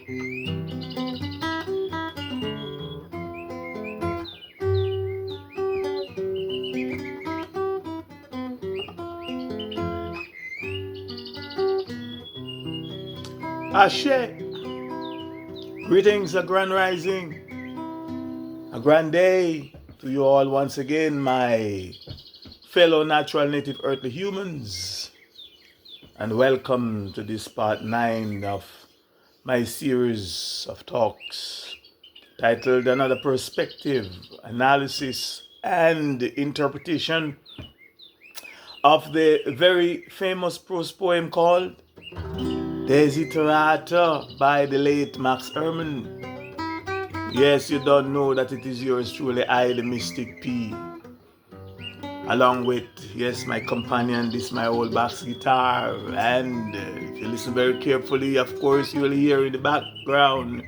Ashe, greetings, a grand rising, a grand day to you all once again, my fellow natural native earthly humans, and welcome to this part 9 of my series of talks titled Another Perspective, Analysis and Interpretation of the very famous prose poem called Desiderata by the late Max Ehrmann. Yes, you don't know that it is yours truly, I, the Mystic P, along with, yes, my companion, this my old bass guitar, and if you listen very carefully, of course, you will hear in the background,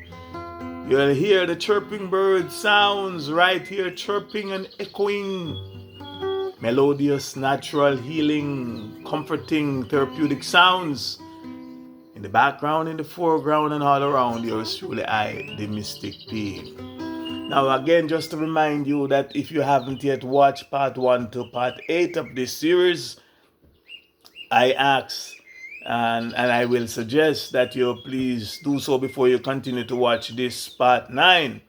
you'll hear the chirping bird sounds right here, chirping and echoing, melodious, natural, healing, comforting, therapeutic sounds. In the background, in the foreground, and all around, yours truly, I, the Mystic P. Now, again, just to remind you that if you haven't yet watched part 1 to part 8 of this series, I ask and I will suggest that you please do so before you continue to watch this part 9,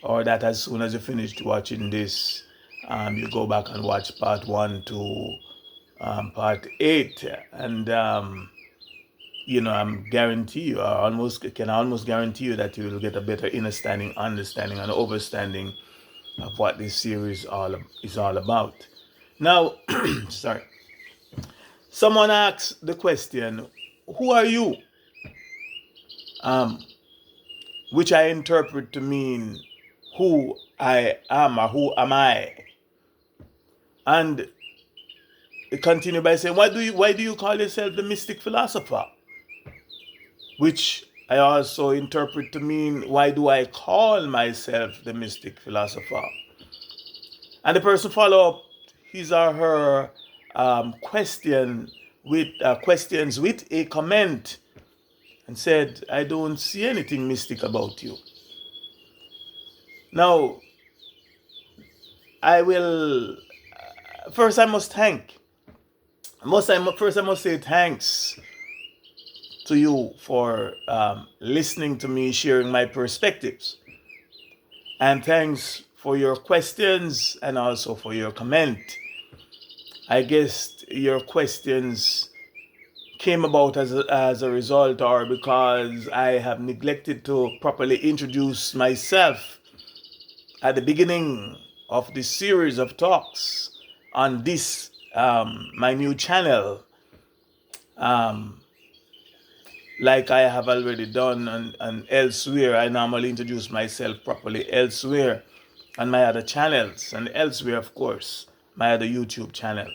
or that as soon as you finish watching this, you go back and watch part 1 to part 8. And I'm guarantee you, I can almost guarantee you that you will get a better understanding, and overstanding of what this series is all about. Now, sorry. Someone asked the question, who are you? Which I interpret to mean who I am, or who am I? And it continued by saying, why do you call yourself the Mystic Philosopher? Which I also interpret to mean, why do I call myself the Mystic Philosopher? And the person follow up his or her questions with a comment and said, I don't see anything mystic about you. Now, I will, first I must say thanks to you for listening to me, sharing my perspectives. And thanks for your questions and also for your comment. I guess your questions came about as a result, or because I have neglected to properly introduce myself at the beginning of this series of talks on this, my new channel. Like I have already done and elsewhere. I normally introduce myself properly elsewhere on my other channels, and elsewhere, of course, my other YouTube channel,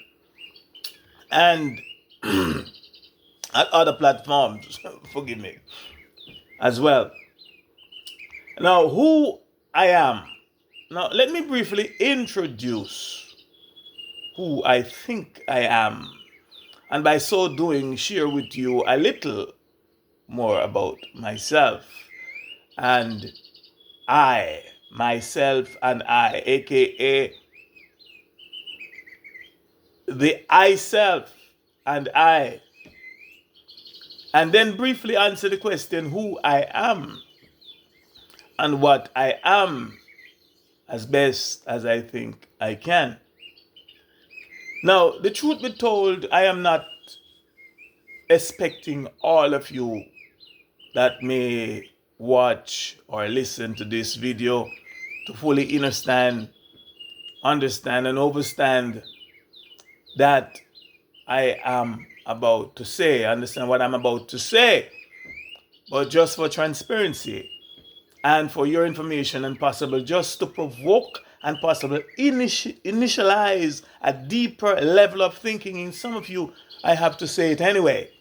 and at other platforms, forgive me, as well. Now, who I am. Now, let me briefly introduce who I think I am, and by so doing, share with you a little more about myself and I, myself and I, aka the I self and I, and then briefly answer the question who I am and what I am as best as I think I can. Now, the truth be told, I am not expecting all of you that may watch or listen to this video to fully understand and overstand that I am about to say, understand what I'm about to say. But just for transparency and for your information, and possible just to provoke and possibly initialize a deeper level of thinking in some of you, I have to say it anyway.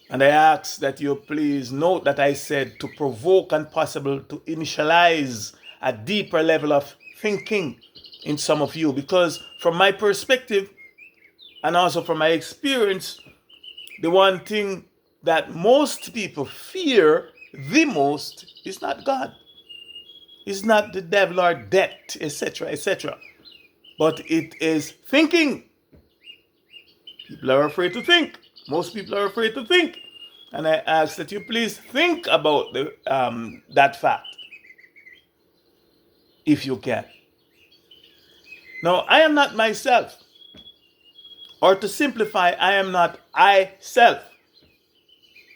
And I ask that you please note that I said to provoke and possible to initialize a deeper level of thinking in some of you, because from my perspective and also from my experience, the one thing that most people fear the most is not God. It's not the devil or death, etc., etc. But it is thinking. People are afraid to think. Most people are afraid to think. And I ask that you please think about that fact, if you can. Now, I am not myself. Or to simplify, I am not I self.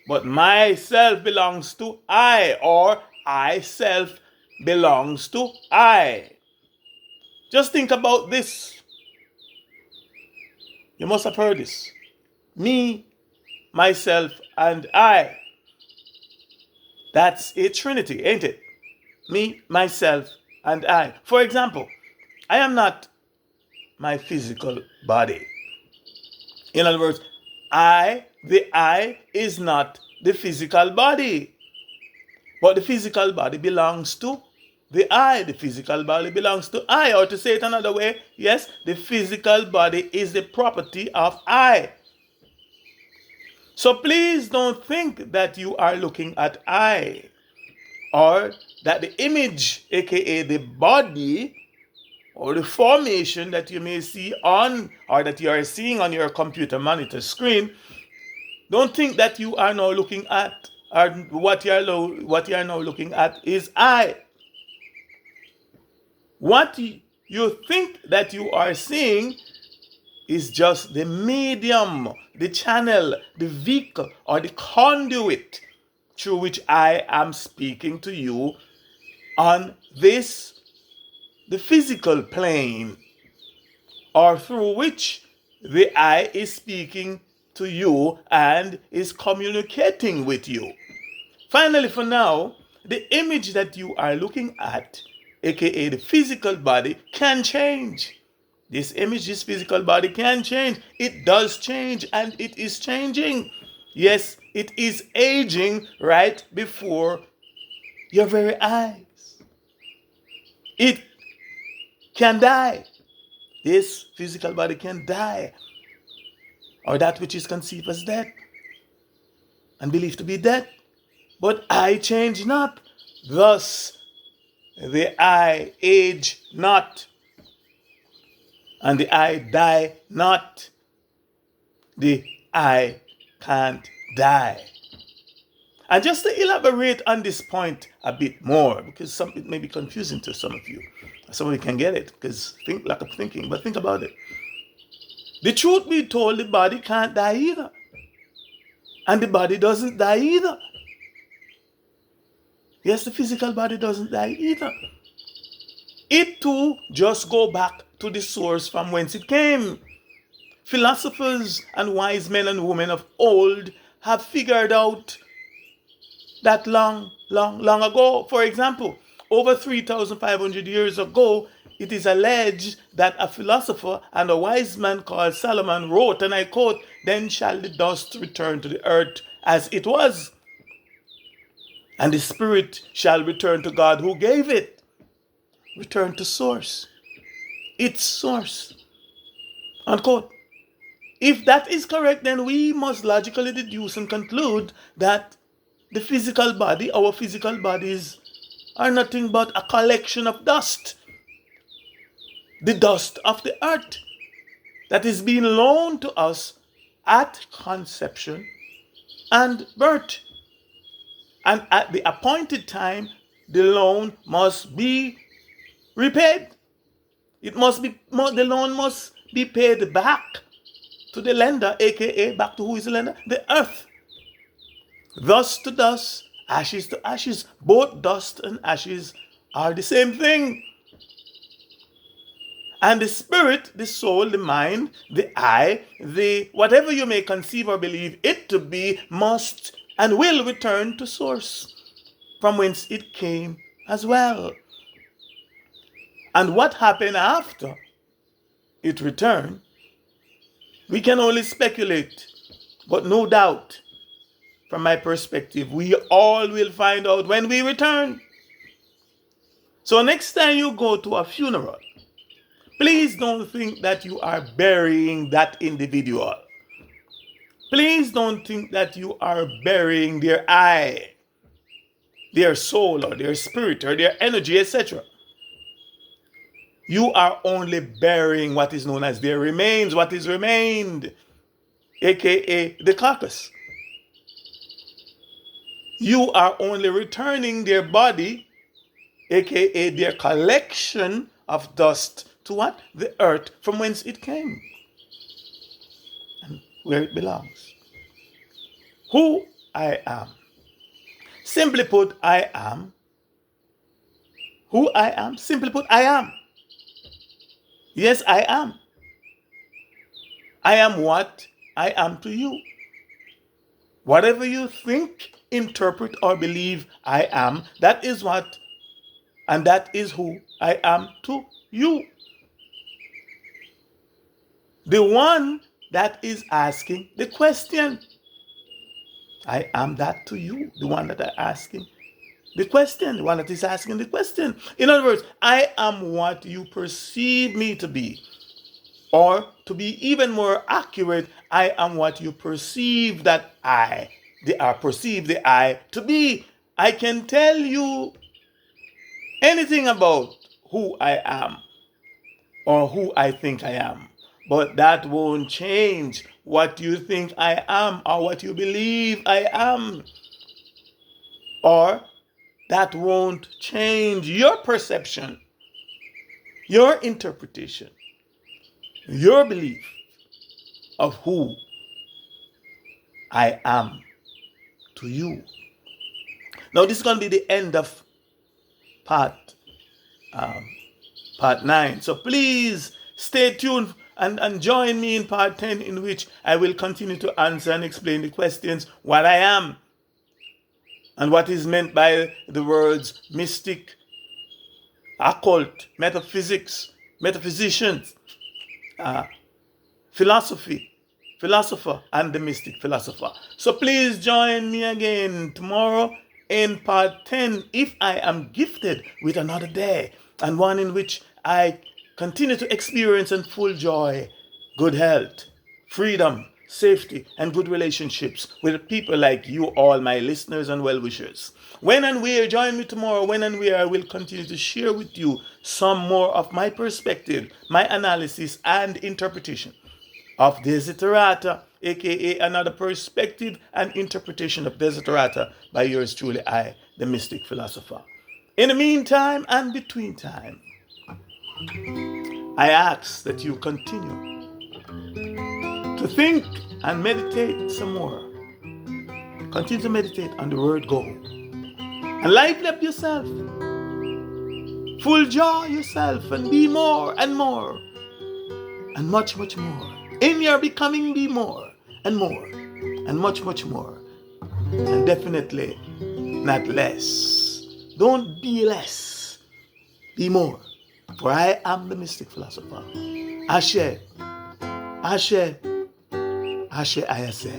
But myself belongs to I, or I self belongs to I. Just think about this. You must have heard this. Me, myself, and I. That's a trinity, ain't it? Me, myself, and I. For example, I am not my physical body. In other words, the I is not the physical body. But the physical body belongs to the I. The physical body belongs to I. Or to say it another way, yes, the physical body is the property of I. So please don't think that you are looking at I, or that the image, aka the body, or the formation that you may see on, or that you are seeing on your computer monitor screen, don't think that you are now looking at, or what you are now looking at is I. What you think that you are seeing is just the medium, the channel, the vehicle, or the conduit through which I am speaking to you on this, the physical plane, or through which the I is speaking to you and is communicating with you. Finally, for now, the image that you are looking at, aka the physical body, can change. This image, this physical body can change. It does change, and it is changing. Yes, it is aging right before your very eyes. It can die. This physical body can die, or that which is conceived as dead and believed to be dead. But I change not. Thus, the I age not, and the I die not. The I can't die. And just to elaborate on this point a bit more, because it may be confusing to some of you. Some of you can get it, because lack of thinking, but think about it. The truth be told, the body can't die either. And the body doesn't die either. Yes, the physical body doesn't die either. It too just go back to the source from whence it came. Philosophers and wise men and women of old have figured out that long ago. For example, over 3,500 years ago, it is alleged that a philosopher and a wise man called Solomon wrote, and I quote, "Then shall the dust return to the earth as it was, and the spirit shall return to God who gave it." Return to source. Its source. Unquote. If that is correct, then we must logically deduce and conclude that the physical body, our physical bodies, are nothing but a collection of dust. The dust of the earth that is being loaned to us at conception and birth. And at the appointed time, the loan must be repaid. The loan must be paid back to the lender, aka back to who is the lender? The earth. Dust to dust, ashes to ashes. Both dust and ashes are the same thing. And the spirit, the soul, the mind, the I, the whatever you may conceive or believe it to be, must and will return to source, from whence it came as well. And what happened after it returned, we can only speculate, but no doubt, from my perspective, we all will find out when we return. So next time you go to a funeral, please don't think that you are burying that individual. Please don't think that you are burying their I, their soul, or their spirit, or their energy, etc. You are only burying what is known as their remains, what is remained, aka the carcass. You are only returning their body, aka their collection of dust, to what? The earth from whence it came and where it belongs. Who I am. Simply put, I am. Who I am. Simply put, I am. Yes, I am. I am what I am to you. Whatever you think, interpret, or believe I am, that is what, and that is who I am to you. The one that is asking the question. I am that to you, the one that is asking the question, the one that is asking the question. In other words, I am what you perceive me to be. Or to be even more accurate, I am what you perceive that perceive the I to be. I can tell you anything about who I am or who I think I am, but that won't change what you think I am or what you believe I am, or that won't change your perception, your interpretation, your belief of who I am to you. Now, this is going to be the end of part 9. So please stay tuned and join me in part 10, in which I will continue to answer and explain the questions, what I am, and what is meant by the words mystic, occult, metaphysics, metaphysicians, philosopher, and the mystic philosopher. So please join me again tomorrow in part 10, if I am gifted with another day, and one in which I continue to experience in full joy, good health, freedom, safety, and good relationships with people like you, all my listeners and well-wishers. When and where, join me tomorrow, when and where I will continue to share with you some more of my perspective, my analysis, and interpretation of Desiderata, aka another perspective and interpretation of Desiderata, by yours truly, I, the Mystic Philosopher. In the meantime and between time, I ask that you continue to think and meditate some more. Continue to meditate on the word go. And lively up yourself. Full joy yourself and be more and more. And much, much more. In your becoming, be more and more. And much, much more. And definitely not less. Don't be less. Be more. For I am the Mystic Philosopher. Ashe. Ashe. Ashe Ayase.